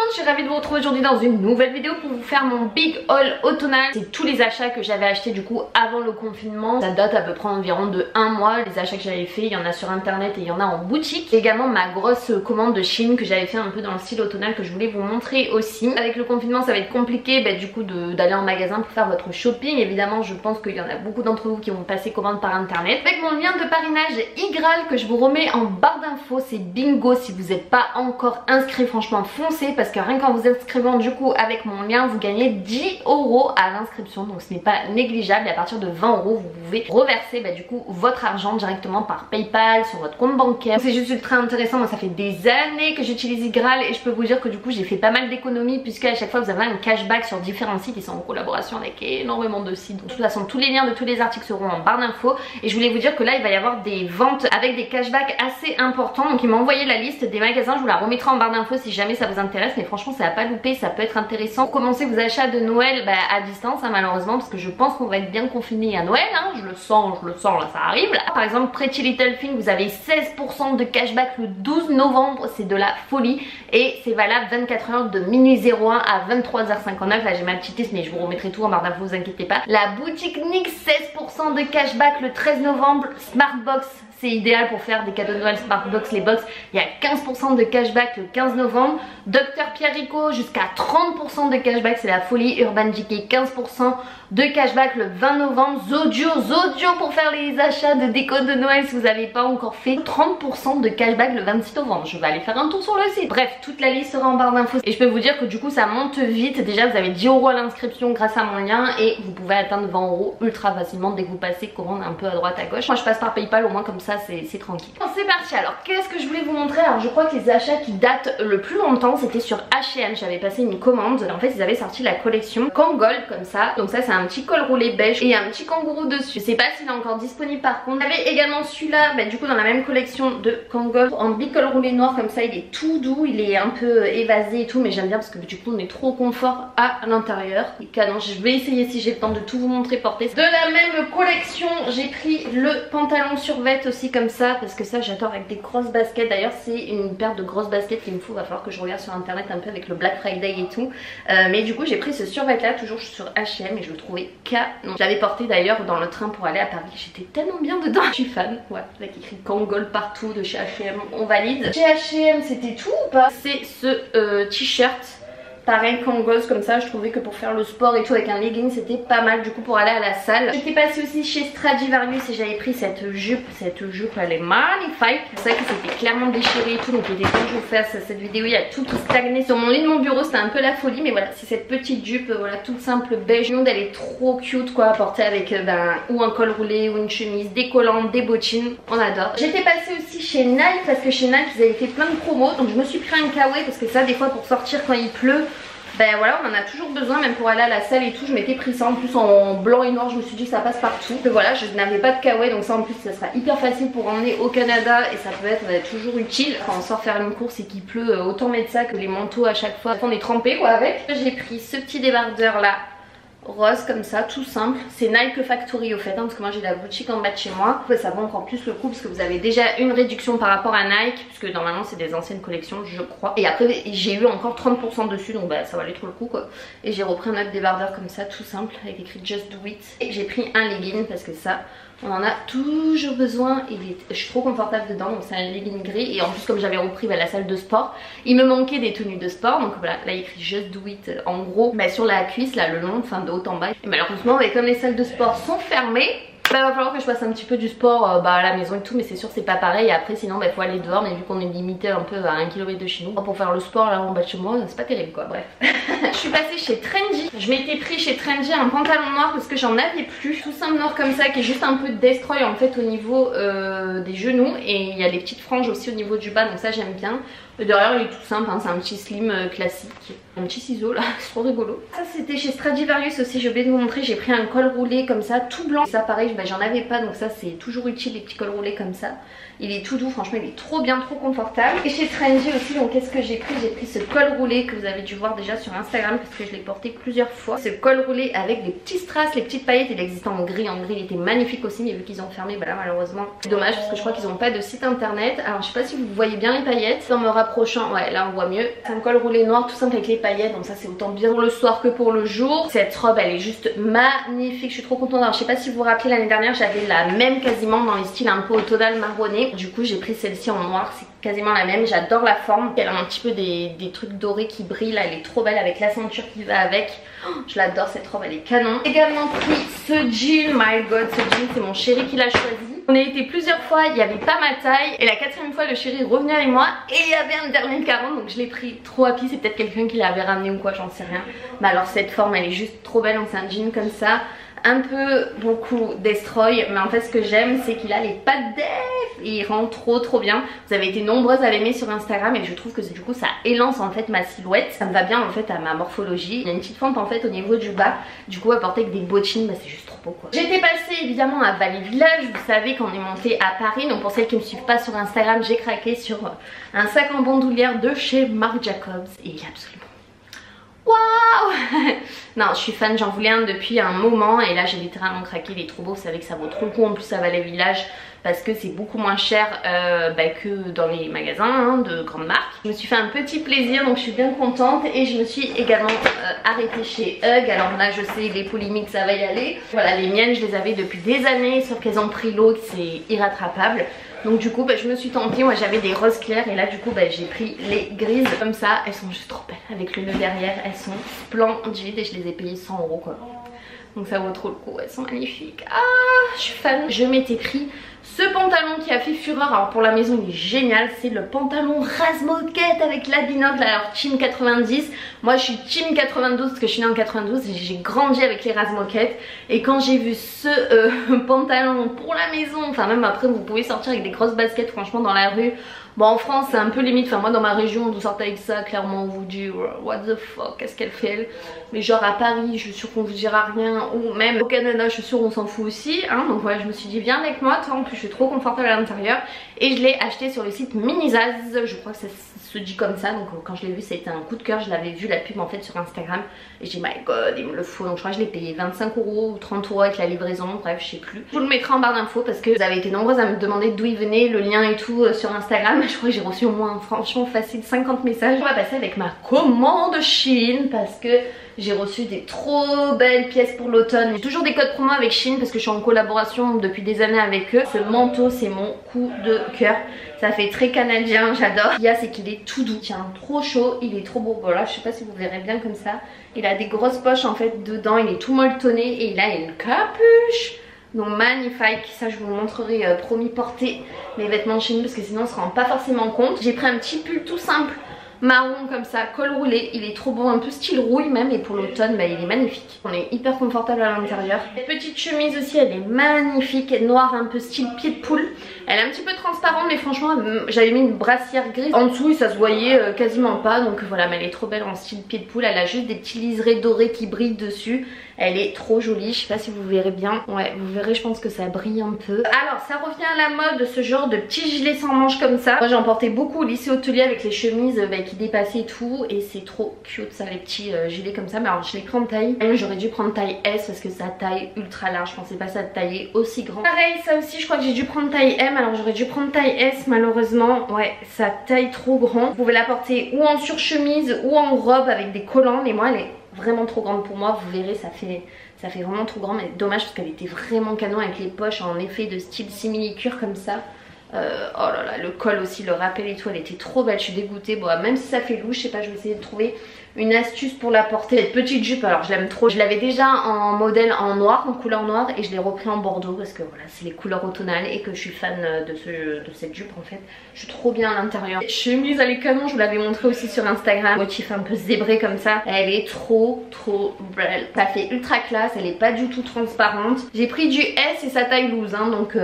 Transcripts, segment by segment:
je suis ravie de vous retrouver aujourd'hui dans une nouvelle vidéo pour vous faire mon big haul automnal. C'est tous les achats que j'avais achetés du coup avant le confinement. Ça date à peu près environ de 1 mois. Les achats que j'avais fait, il y en a sur internet et il y en a en boutique. Et également ma grosse commande de Shein que j'avais fait un peu dans le style automnal que je voulais vous montrer aussi. Avec le confinement ça va être compliqué du coup d'aller en magasin pour faire votre shopping. Évidemment je pense qu'il y en a beaucoup d'entre vous qui vont passer commande par internet. Avec mon lien de parrainage IGRAL que je vous remets en barre d'infos, c'est bingo. Si vous n'êtes pas encore inscrit, franchement foncez, parce que rien qu'en vous inscrivant du coup avec mon lien vous gagnez 10 € à l'inscription, donc ce n'est pas négligeable. Et à partir de 20 € vous pouvez reverser du coup votre argent directement par PayPal sur votre compte bancaire. C'est juste ultra intéressant. Moi ça fait des années que j'utilise IGRAL et je peux vous dire que du coup j'ai fait pas mal d'économies, puisque à chaque fois vous avez un cashback sur différents sites. Ils sont en collaboration avec énormément de sites, donc de toute façon tous les liens de tous les articles seront en barre d'infos. Et je voulais vous dire que là il va y avoir des ventes avec des cashbacks assez importants, donc ils m'ont envoyé la liste des magasins. Je vous la remettrai en barre d'infos si jamais ça vous intéresse, mais franchement ça va pas louper, ça peut être intéressant. Commencez vos achats de Noël à distance malheureusement, parce que je pense qu'on va être bien confinés à Noël, je le sens là, ça arrive là. Par exemple Pretty Little Thing, vous avez 16% de cashback le 12 novembre, c'est de la folie et c'est valable 24 heures de minuit 01 à 23h59. Là j'ai ma petite liste mais je vous remettrai tout en barre d'infos, vous inquiétez pas. La boutique NYX, 16% de cashback le 13 novembre. Smartbox, c'est idéal pour faire des cadeaux de Noël. Smartbox, les box, il y a 15% de cashback le 15 novembre. Dr Pierrico, jusqu'à 30% de cashback, c'est la folie. Urban Decay, 15% de cashback le 20 novembre. Zodio pour faire les achats de déco de Noël si vous n'avez pas encore fait, 30% de cashback le 26 novembre. Je vais aller faire un tour sur le site. Bref, toute la liste sera en barre d'infos et je peux vous dire que du coup ça monte vite. Déjà vous avez 10 € à l'inscription grâce à mon lien et vous pouvez atteindre 20 € ultra facilement dès que vous passez commande un peu à droite à gauche. Moi je passe par PayPal, au moins comme ça c'est tranquille. Bon, c'est parti. Alors qu'est-ce que je voulais vous montrer? Alors je crois que les achats qui datent le plus longtemps c'était sur H&M. J'avais passé une commande, en fait ils avaient sorti la collection Kangol comme ça, donc ça c'est un petit col roulé beige et un petit kangourou dessus. Je sais pas s'il est encore disponible par contre. Il y avait également celui-là du coup dans la même collection de Kangol en big col roulé noir comme ça. Il est tout doux, il est un peu évasé et tout, mais j'aime bien parce que du coup on est trop confort à l'intérieur. Et canon, je vais essayer si j'ai le temps de tout vous montrer porter. De la même collection j'ai pris le pantalon survêt aussi comme ça, parce que ça j'adore avec des grosses baskets. D'ailleurs c'est une paire de grosses baskets qu'il me faut, va falloir que je regarde sur internet un peu avec le Black Friday et tout. Mais du coup j'ai pris ce survêt là toujours sur H&M et je le trouvais canon. Je l'avais porté d'ailleurs dans le train pour aller à Paris, j'étais tellement bien dedans. Je suis fan, ouais, avec écrit Kangol partout de chez H&M, on valide. Chez H&M c'était tout ou pas? C'est ce t-shirt pareil Kangol comme ça. Je trouvais que pour faire le sport et tout avec un legging c'était pas mal du coup pour aller à la salle. J'étais passée aussi chez Stradivarius et j'avais pris cette jupe elle est magnifique. C'est vrai que c'était clairement déchiré et tout, donc il était temps que je vous fasse cette vidéo. Il y a tout qui stagnait sur mon lit de mon bureau, c'était un peu la folie, mais voilà, c'est cette petite jupe voilà toute simple beige. Elle est trop cute quoi à porter avec ou un col roulé ou une chemise, des collants, des bottines, on adore. J'étais passée aussi chez Nike parce que chez Nike ils avaient fait plein de promos, donc je me suis pris un kawaii parce que ça des fois pour sortir quand il pleut, voilà, on en a toujours besoin, même pour aller à la salle et tout. Je m'étais pris ça en plus en blanc et noir, je me suis dit que ça passe partout. Donc voilà, je n'avais pas de kawaii, donc ça en plus ça sera hyper facile pour emmener au Canada et ça peut être toujours utile quand on sort faire une course et qu'il pleut. Autant mettre ça que les manteaux à chaque fois, on est trempé quoi avec. J'ai pris ce petit débardeur là rose comme ça, tout simple. C'est Nike Factory au fait, parce que moi j'ai la boutique en bas de chez moi. Ça vaut encore plus le coup parce que vous avez déjà une réduction par rapport à Nike, puisque normalement c'est des anciennes collections je crois. Et après j'ai eu encore 30% dessus, donc ça valait trop le coup quoi. Et j'ai repris un autre débardeur comme ça, tout simple, avec écrit Just Do It. Et j'ai pris un legging parce que ça on en a toujours besoin, je suis trop confortable dedans, donc c'est un legging gris. Et en plus comme j'avais repris la salle de sport, il me manquait des tenues de sport, donc voilà, là il écrit Just Do It en gros sur la cuisse là, le long, enfin de haut en bas. Et malheureusement comme les salles de sport sont fermées, va falloir que je fasse un petit peu du sport à la maison et tout, mais c'est sûr c'est pas pareil. Et après sinon faut aller dehors, mais vu qu'on est limité un peu à 1 km de chez nous, pour faire le sport là en bas de chez moi c'est pas terrible quoi, bref. Je suis passée chez Trendy, je m'étais pris chez Trendy un pantalon noir parce que j'en avais plus, tout simple noir comme ça, qui est juste un peu destroy en fait au niveau des genoux, et il y a des petites franges aussi au niveau du bas, donc ça j'aime bien. Et derrière il est tout simple, c'est un petit slim classique. Un petit ciseau là, c'est trop rigolo. Ça c'était chez Stradivarius aussi, j'ai oublié de vous montrer, j'ai pris un col roulé comme ça tout blanc. Et ça pareil, je bah, j'en avais pas, donc ça c'est toujours utile les petits cols roulés comme ça. Il est tout doux, franchement il est trop bien, trop confortable. Et chez Trendy aussi, donc qu'est-ce que j'ai pris? J'ai pris ce col roulé que vous avez dû voir déjà sur Instagram parce que je l'ai porté plusieurs fois. Ce col roulé avec des petits strass, les petites paillettes, il existe en gris il était magnifique aussi, mais vu qu'ils ont fermé, bah là malheureusement c'est dommage parce que je crois qu'ils n'ont pas de site internet. Alors je sais pas si vous voyez bien les paillettes, en me rapprochant, ouais là on voit mieux. C'est un col roulé noir tout simple avec les paillettes, donc ça c'est autant bien pour le soir que pour le jour. Cette robe elle est juste magnifique, je suis trop contente. Alors je sais pas si vous vous rappelez, l'année dernière j'avais la même quasiment dans les styles un peu automnal marronné. Du coup j'ai pris celle-ci en noir, c'est quasiment la même, j'adore la forme. Elle a un petit peu des trucs dorés qui brillent, là, elle est trop belle avec la ceinture qui va avec. Oh, je l'adore cette robe, elle est canon. J'ai également pris ce jean, my god, ce jean c'est mon chéri qui l'a choisi. On a été plusieurs fois, il n'y avait pas ma taille et la 4e fois le chéri est revenu avec moi et il y avait un dernier 40, donc je l'ai pris trop happy. C'est peut-être quelqu'un qui l'avait ramené ou quoi, j'en sais rien. Mais alors cette forme elle est juste trop belle, donc c'est un jean comme ça. Un peu beaucoup destroy, mais en fait ce que j'aime c'est qu'il a les pattes def et il rend trop bien. Vous avez été nombreuses à l'aimer sur Instagram et je trouve que du coup ça élance en fait ma silhouette, ça me va bien en fait à ma morphologie. Il y a une petite fente en fait au niveau du bas, du coup à porter avec des bottines, bah, c'est juste trop beau quoi. J'étais passée évidemment à Vallée Village, vous savez qu'on est monté à Paris, donc pour celles qui ne me suivent pas sur Instagram, j'ai craqué sur un sac en bandoulière de chez Marc Jacobs et il est absolument waouh. Non, je suis fan, j'en voulais un depuis un moment et là j'ai littéralement craqué, il est trop beau. Vous savez que ça vaut trop le coup en plus à Vallée Village parce que c'est beaucoup moins cher que dans les magasins hein, de grandes marques. Je me suis fait un petit plaisir, donc je suis bien contente et je me suis également arrêtée chez Hug. Alors là je sais, les polémiques ça va y aller. Voilà, les miennes je les avais depuis des années sauf qu'elles ont pris l'eau, c'est irrattrapable. Donc du coup bah, je me suis tentée, moi j'avais des roses clairs et là du coup bah, j'ai pris les grises comme ça. Elles sont juste trop belles avec le nœud derrière, elles sont splendides et je les ai payées 100 € quoi. Donc ça vaut trop le coup, elles sont magnifiques. Ah, je suis fan. Je m'étais pris ce pantalon qui a fait fureur, alors pour la maison il est génial, c'est le pantalon ras moquette avec la binocle, alors team 90. Moi je suis team 92 parce que je suis née en 92 et j'ai grandi avec les ras moquettes. Et quand j'ai vu ce pantalon pour la maison, enfin même après vous pouvez sortir avec des grosses baskets franchement dans la rue. Bon en France c'est un peu limite, enfin moi dans ma région vous sortez avec ça, clairement on vous dit what the fuck, qu'est-ce qu'elle fait elle. Mais genre à Paris je suis sûre qu'on vous dira rien, ou même au Canada je suis sûre on s'en fout aussi hein. Donc voilà, je me suis dit viens avec moi, toi en plus je suis trop confortable à l'intérieur. Et je l'ai acheté sur le site Minizaz, je crois que ça se dit comme ça. Donc quand je l'ai vu ça a été un coup de cœur, je l'avais vu la pub en fait sur Instagram. Et j'ai dit my god il me le faut, donc je crois que je l'ai payé 25 € ou 30 € avec la livraison, bref je sais plus. Je vous le mettrai en barre d'infos parce que vous avez été nombreuses à me demander d'où il venait, le lien et tout sur Instagram. Je crois que j'ai reçu au moins franchement facile 50 messages. On va passer avec ma commande Shein parce que j'ai reçu des trop belles pièces pour l'automne. J'ai toujours des codes promo avec Shein parce que je suis en collaboration depuis des années avec eux. Ce manteau c'est mon coup de cœur. Ça fait très canadien, j'adore. Ce qu'il y a c'est qu'il est tout doux, tiens, trop chaud, il est trop beau. Voilà, je sais pas si vous verrez bien comme ça. Il a des grosses poches en fait dedans, il est tout molletonné et il a une capuche. Donc magnifique, ça je vous le montrerai promis porter mes vêtements Shein parce que sinon on se rend pas forcément compte. J'ai pris un petit pull tout simple marron comme ça, col roulé, il est trop beau, un peu style rouille même, et pour l'automne bah, il est magnifique. On est hyper confortable à l'intérieur. Cette petite chemise aussi elle est magnifique, noire un peu style pied de poule. Elle est un petit peu transparente mais franchement j'avais mis une brassière grise en dessous et ça se voyait quasiment pas, donc voilà, mais elle est trop belle en style pied de poule. Elle a juste des petits liserés dorés qui brillent dessus. Elle est trop jolie, je sais pas si vous verrez bien. Ouais, vous verrez, je pense que ça brille un peu. Alors ça revient à la mode, ce genre de petits gilets sans manches comme ça. Moi j'en portais beaucoup au lycée hôtelier avec les chemises qui dépassaient et tout. Et c'est trop cute ça, les petits gilets comme ça. Mais alors je l'ai pris en taille. J'aurais dû prendre taille S parce que ça taille ultra large. Je pensais pas ça de tailler aussi grand. Pareil, ça aussi je crois que j'ai dû prendre taille M. Alors j'aurais dû prendre taille S malheureusement. Ouais, ça taille trop grand. Vous pouvez la porter ou en surchemise ou en robe avec des collants. Mais moi elle est vraiment trop grande pour moi, vous verrez ça fait vraiment trop grand, mais dommage parce qu'elle était vraiment canon avec les poches en effet de style simili-cuir comme ça. Oh là là, le col aussi, le rappel et tout, elle était trop belle, je suis dégoûtée. Bon, même si ça fait louche, je sais pas, je vais essayer de trouver une astuce pour la porter. Cette petite jupe, alors je l'aime trop. Je l'avais déjà en modèle en noir, en couleur noire, et je l'ai repris en bordeaux parce que voilà, c'est les couleurs automnales et que je suis fan de cette jupe en fait. Je suis trop bien à l'intérieur. Chemise à les canons, je vous l'avais montré aussi sur Instagram. Motif un peu zébré comme ça. Elle est trop belle. Ça fait ultra classe, elle est pas du tout transparente. J'ai pris du S et sa taille loose, hein, donc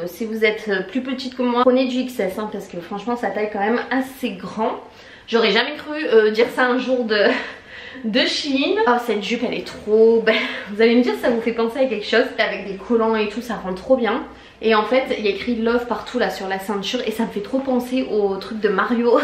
si vous êtes plus petite que moi, prenez du XS hein, parce que franchement sa taille quand même assez grand. J'aurais jamais cru dire ça un jour de Shein. Oh, cette jupe elle est trop belle. Vous allez me dire ça vous fait penser à quelque chose. Avec des collants et tout, ça rend trop bien. Et en fait il y a écrit Love partout là sur la ceinture et ça me fait trop penser au truc de Mario.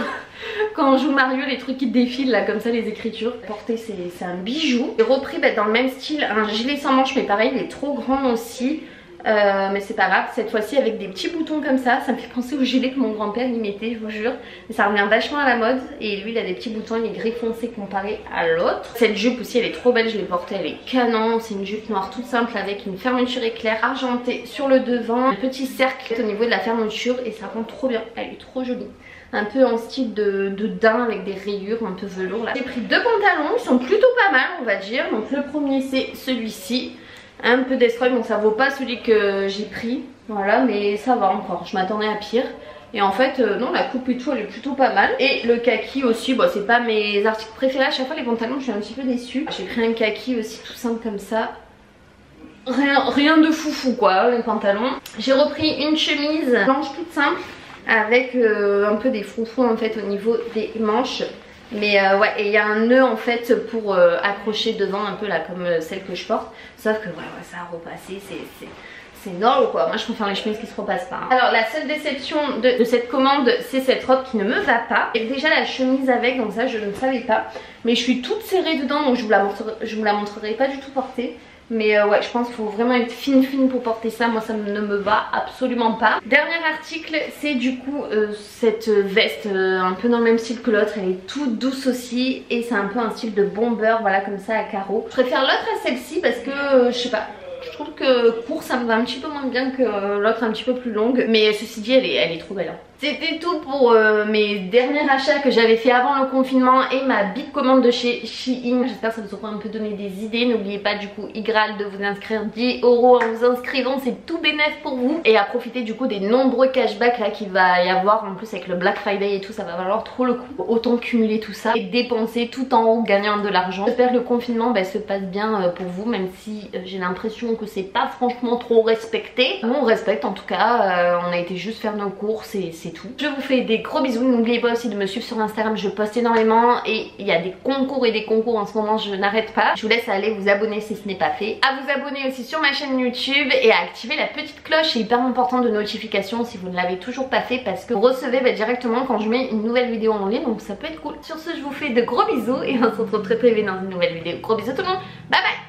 Quand on joue Mario, les trucs qui défilent là comme ça, les écritures. Porter c'est un bijou. J'ai repris dans le même style un gilet sans manches, mais pareil il est trop grand aussi. Mais c'est pas grave, cette fois-ci avec des petits boutons comme ça me fait penser au gilet que mon grand-père y mettait, je vous jure. Mais ça revient vachement à la mode et lui il a des petits boutons, il est gris foncé comparé à l'autre. Cette jupe aussi elle est trop belle, je l'ai portée, elle est canon. C'est une jupe noire toute simple avec une fermeture éclair argentée sur le devant, un petit cercle au niveau de la fermeture et ça rend trop bien, elle est trop jolie. Un peu en style de daim avec des rayures un peu velours là. J'ai pris deux pantalons, ils sont plutôt pas mal on va dire. Donc le premier c'est celui-ci. Un peu destroy, donc ça vaut pas celui que j'ai pris, voilà, mais ça va encore, je m'attendais à pire. Et en fait non, la coupe et tout elle est plutôt pas mal. Et le kaki aussi, bon c'est pas mes articles préférés, à chaque fois les pantalons je suis un petit peu déçue. J'ai pris un kaki aussi tout simple comme ça. Rien de foufou quoi, les pantalons. J'ai repris une chemise blanche toute simple avec un peu des froufrous en fait au niveau des manches. Mais ouais, et il y a un nœud en fait pour accrocher devant un peu là comme celle que je porte. Sauf que ouais, ça a repassé, c'est nul quoi. Moi je préfère les chemises qui se repassent pas. Alors la seule déception de cette commande, c'est cette robe qui ne me va pas. Et déjà la chemise avec, donc ça je ne savais pas. Mais je suis toute serrée dedans, donc je vous la montrerai pas du tout portée. Mais ouais, je pense qu'il faut vraiment être fine pour porter ça. Moi ça ne me va absolument pas. Dernier article, c'est du coup cette veste un peu dans le même style que l'autre. Elle est toute douce aussi et c'est un peu un style de bomber, voilà comme ça à carreaux. Je préfère l'autre à celle-ci parce que je sais pas, je trouve que court ça me va un petit peu moins bien que l'autre un petit peu plus longue. Mais ceci dit elle est trop belle hein. C'était tout pour mes derniers achats que j'avais fait avant le confinement et ma big commande de chez Shein. J'espère que ça vous aura un peu donné des idées. N'oubliez pas du coup Igral de vous inscrire 10 € en vous inscrivant, c'est tout bénef pour vous. Et à profiter du coup des nombreux cashbacks là qu'il va y avoir. En plus avec le Black Friday et tout, ça va valoir trop le coup. Autant cumuler tout ça et dépenser tout en haut, gagnant de l'argent. J'espère que le confinement se passe bien pour vous, même si j'ai l'impression que c'est pas franchement trop respecté. Nous on respecte en tout cas, on a été juste faire nos courses et c'est tout. Je vous fais des gros bisous, n'oubliez pas aussi de me suivre sur Instagram, je poste énormément et il y a des concours et des concours en ce moment, je n'arrête pas. Je vous laisse aller vous abonner si ce n'est pas fait, à vous abonner aussi sur ma chaîne YouTube et à activer la petite cloche, c'est hyper important de notification si vous ne l'avez toujours pas fait parce que vous recevez directement quand je mets une nouvelle vidéo en ligne, donc ça peut être cool. Sur ce je vous fais de gros bisous et on se retrouve très vite dans une nouvelle vidéo. Gros bisous tout le monde, bye bye.